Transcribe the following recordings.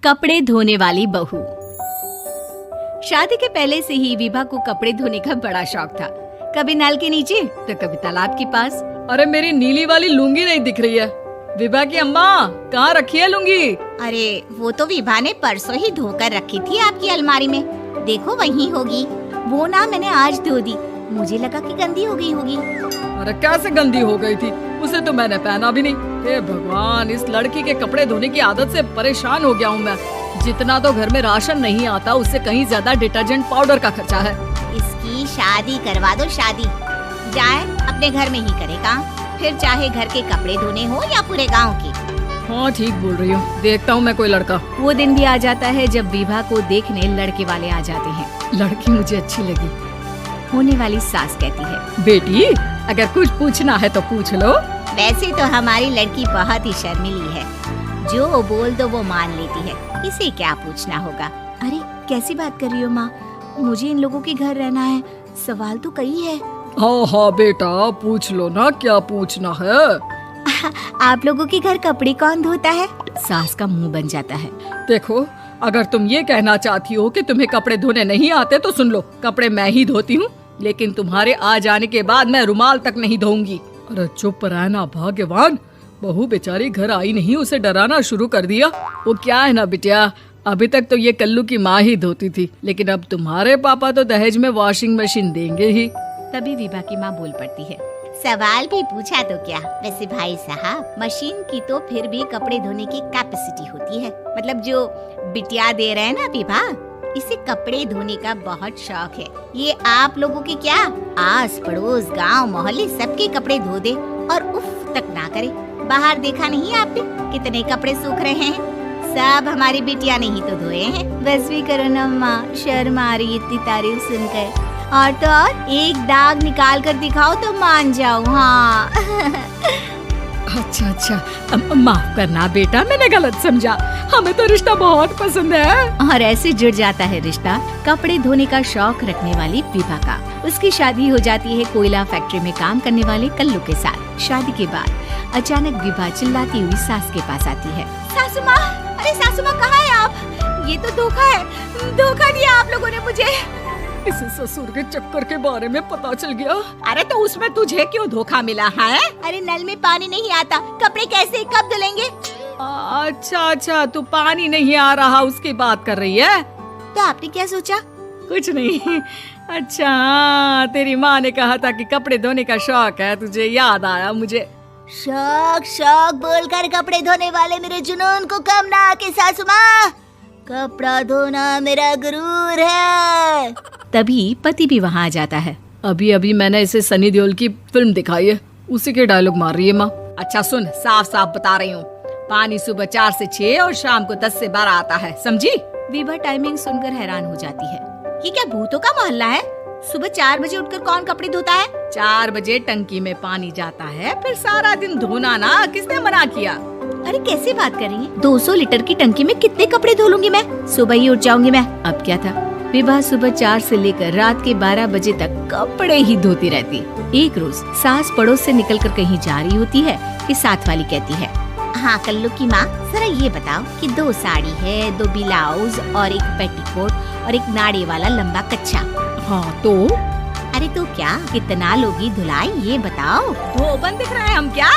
कपड़े धोने वाली बहू। शादी के पहले से ही विभा को कपड़े धोने का बड़ा शौक था। कभी नल के नीचे तो कभी तालाब के पास। अरे मेरी नीली वाली लुंगी नहीं दिख रही है। विभा की अम्मा कहाँ रखी है लुंगी? अरे वो तो विभा ने परसों ही धोकर रखी थी आपकी अलमारी में। देखो वहीं होगी। वो ना मैंने आज धो दी, मुझे लगा कि गंदी हो गई होगी। अरे कैसे गंदी हो गई थी? उसे तो मैंने पहना भी नहीं। हे भगवान, इस लड़की के कपड़े धोने की आदत से परेशान हो गया हूँ मैं। जितना तो घर में राशन नहीं आता उससे कहीं ज्यादा डिटर्जेंट पाउडर का खर्चा है। इसकी शादी करवा दो, शादी। जाए अपने घर में ही करे काम, फिर चाहे घर के कपड़े धोने हो या पूरे गांव के। हाँ ठीक बोल रही हूँ, देखता हूँ मैं कोई लड़का। वो दिन भी आ जाता है जब विभा को देखने लड़के वाले आ जाते हैं। लड़की मुझे अच्छी लगी। होने वाली सास कहती है, बेटी अगर कुछ पूछना है तो पूछ लो। वैसे तो हमारी लड़की बहुत ही शर्मीली है, जो बोल दो वो मान लेती है, इसे क्या पूछना होगा। अरे कैसी बात कर रही हो माँ, मुझे इन लोगों के घर रहना है, सवाल तो कई है। हाँ हाँ बेटा पूछ लो ना, क्या पूछना है। आप लोगों के घर कपड़े कौन धोता है? सास का मुंह बन जाता है। देखो अगर तुम ये कहना चाहती हो कि तुम्हें कपड़े धोने नहीं आते तो सुन लो, कपड़े मैं ही धोती हूँ, लेकिन तुम्हारे आ जाने के बाद मैं रुमाल तक नहीं धोऊंगी। अरे चुप रहना भाग्यवान, बहू बेचारी घर आई नहीं, उसे डराना शुरू कर दिया। वो क्या है ना बिटिया, अभी तक तो ये कल्लू की माँ ही धोती थी, लेकिन अब तुम्हारे पापा तो दहेज में वॉशिंग मशीन देंगे ही। तभी विभा की माँ बोल पड़ती है, सवाल भी पूछा तो क्या। वैसे भाई साहब, मशीन की तो फिर भी कपड़े धोने की कैपेसिटी होती है। मतलब जो बिटिया दे रहे हैं ना विभा, इसे कपड़े धोने का बहुत शौक है। ये आप लोगों की क्या, आस पड़ोस गांव मोहल्ले सबके कपड़े धो दे और उफ तक ना करे। बाहर देखा नहीं आपने कितने कपड़े सूख रहे हैं? सब हमारी बिटिया ने ही तो धोए हैं। बस भी करो ना माँ, शर्म आ रही इतनी तारीफ सुनकर। और तो और एक दाग निकाल कर दिखाओ तो मान जाओ। हाँ अच्छा माफ करना बेटा, मैंने गलत समझा। हमें तो रिश्ता बहुत पसंद है। और ऐसे जुड़ जाता है रिश्ता कपड़े धोने का शौक रखने वाली विभा का। उसकी शादी हो जाती है कोयला फैक्ट्री में काम करने वाले कल्लू के साथ। शादी के बाद अचानक विभा चिल्लाती हुई सास के पास आती है, सासू माँ, अरे सासू माँ कहाँ है आप? ये तो धोखा है, धोखा दिया आप लोगों ने मुझे। इसे ससुर के चक्कर के बारे में पता चल गया। अरे तो उसमें तुझे क्यों धोखा मिला है? अरे नल में पानी नहीं आता, कपड़े कैसे कब धुलेंगे? अच्छा तू पानी नहीं आ रहा उसकी बात कर रही है। तो आपने क्या सोचा? कुछ नहीं। अच्छा तेरी माँ ने कहा था कि कपड़े धोने का शौक है तुझे, याद आया मुझे। शौक बोलकर कपड़े धोने वाले मेरे जुनून को कम ना आके सासू माँ, कपड़ा धोना मेरा गुरूर है। तभी पति भी वहाँ आ जाता है। अभी मैंने इसे सनी देओल की फिल्म दिखाई है, उसी के डायलॉग मार रही है माँ। अच्छा सुन, साफ बता रही हूँ, पानी सुबह 4 से 6 और शाम को 10 से 12 आता है, समझी? विभा टाइमिंग सुनकर हैरान हो जाती है। ये क्या भूतों का मोहल्ला है? सुबह 4 बजे उठकर कौन कपड़े धोता है? 4 बजे टंकी में पानी जाता है, फिर सारा दिन धोना ना, किसने मना किया? अरे कैसी बात कर रही है? 200 लीटर की टंकी में कितने कपड़े धो लूंगी मैं? सुबह ही उठ जाऊंगी मैं। अब क्या था, विभा सुबह 4 से लेकर रात के 12 बजे तक कपड़े ही धोती रहती। एक रोज सास पड़ोस से निकलकर कहीं जा रही होती है कि साथ वाली कहती है, हाँ कल्लू की माँ, जरा ये बताओ कि 2 साड़ी है, 2 ब्लाउज और एक पेटीकोट और एक नाड़े वाला लंबा कच्छा। हाँ तो? अरे तो क्या, कितना लोगी धुलाई ये बताओ। धोबन दिख रहे हैं हम क्या?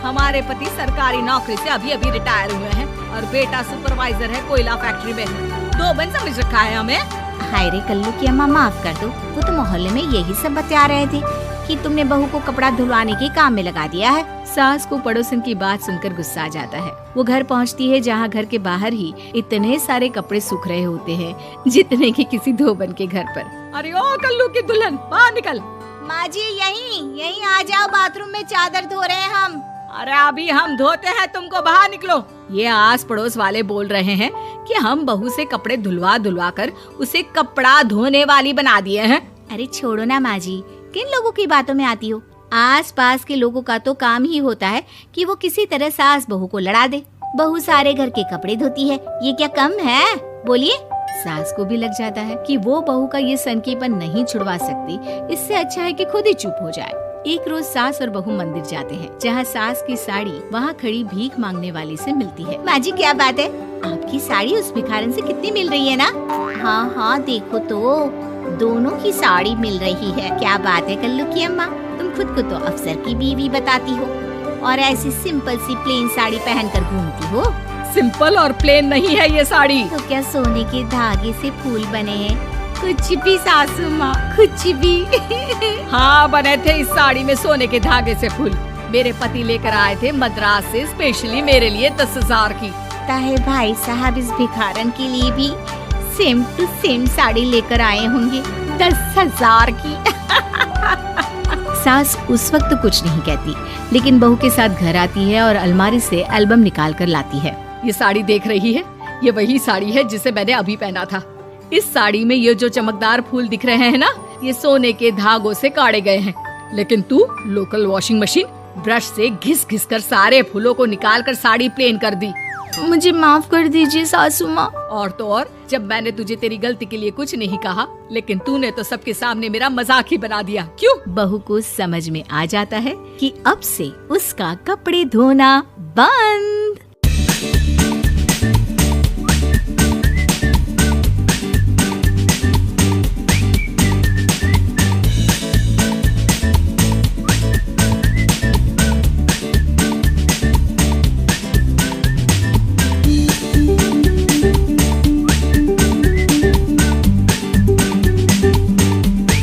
हमारे पति सरकारी नौकरी से अभी रिटायर हुए हैं और बेटा सुपरवाइजर है कोयला फैक्ट्री में। धोबन समझ रखा है हमें। हाय रे कल्लू की अम्मा, माफ कर दो, वो तो मोहल्ले में यही सब बता रहे थे कि तुमने बहू को कपड़ा धुलवाने के काम में लगा दिया है। सास को पड़ोसन की बात सुनकर गुस्सा आ जाता है। वो घर पहुंचती है जहां घर के बाहर ही इतने सारे कपड़े सूख रहे होते हैं जितने कि किसी धोबन के घर पर। अरे ओ कल्लू की दुल्हन, बाहर निकल। माँ जी यहीं आ जाओ, बाथरूम में चादर धो रहे हैं हम। अरे अभी हम धोते हैं, तुमको बाहर निकलो। ये आस पड़ोस वाले बोल रहे हैं कि हम बहू से कपड़े धुलवा कर उसे कपड़ा धोने वाली बना दिए हैं। अरे छोड़ो ना माँ जी, किन लोगों की बातों में आती हो? आस पास के लोगों का तो काम ही होता है कि वो किसी तरह सास बहू को लड़ा दे। बहू सारे घर के कपड़े धोती है, ये क्या कम है? बोलिए। सास को भी लग जाता है कि वो बहू का ये सनकीपन नहीं छुड़वा सकती, इससे अच्छा है कि खुद ही चुप हो जाए। एक रोज सास और बहू मंदिर जाते हैं, जहाँ सास की साड़ी वहाँ खड़ी भीख मांगने वाली से मिलती है। माँ जी क्या बात है? आपकी आपकी साड़ी उस भिखारन से कितनी मिल रही है ना? हाँ हाँ देखो तो, दोनों की साड़ी मिल रही है। क्या बात है कल्लू की अम्मा, तुम खुद को तो अफसर की बीवी बताती हो और ऐसी सिंपल सी प्लेन साड़ी पहनकर घूमती हो। सिंपल और प्लेन नहीं है ये साड़ी। तो क्या सोने के धागे से फूल बने हैं? कुछ भी सासू माँ, कुछ भी। हाँ बने थे इस साड़ी में सोने के धागे से फूल। मेरे पति लेकर आए थे मद्रास से स्पेशली मेरे लिए 10,000 की। ताहे भाई साहब इस भिखारन के लिए भी सेम टू सेम साड़ी लेकर आए होंगे 10,000 की। सास उस वक्त तो कुछ नहीं कहती, लेकिन बहू के साथ घर आती है और अलमारी से एल्बम निकाल कर लाती है। ये साड़ी देख रही है, ये वही साड़ी है जिसे मैंने अभी पहना था। इस साड़ी में ये जो चमकदार फूल दिख रहे हैं ना, ये सोने के धागों से काढ़े गए हैं। लेकिन तू लोकल वॉशिंग मशीन ब्रश से घिस घिस कर सारे फूलों को निकाल कर साड़ी प्लेन कर दी। मुझे माफ कर दीजिए सासू माँ। और तो और, जब मैंने तुझे तेरी गलती के लिए कुछ नहीं कहा, लेकिन तूने तो सबके सामने मेरा मजाक ही बना दिया। क्यों? बहू को समझ में आ जाता है कि अब से उसका कपड़े धोना बंद।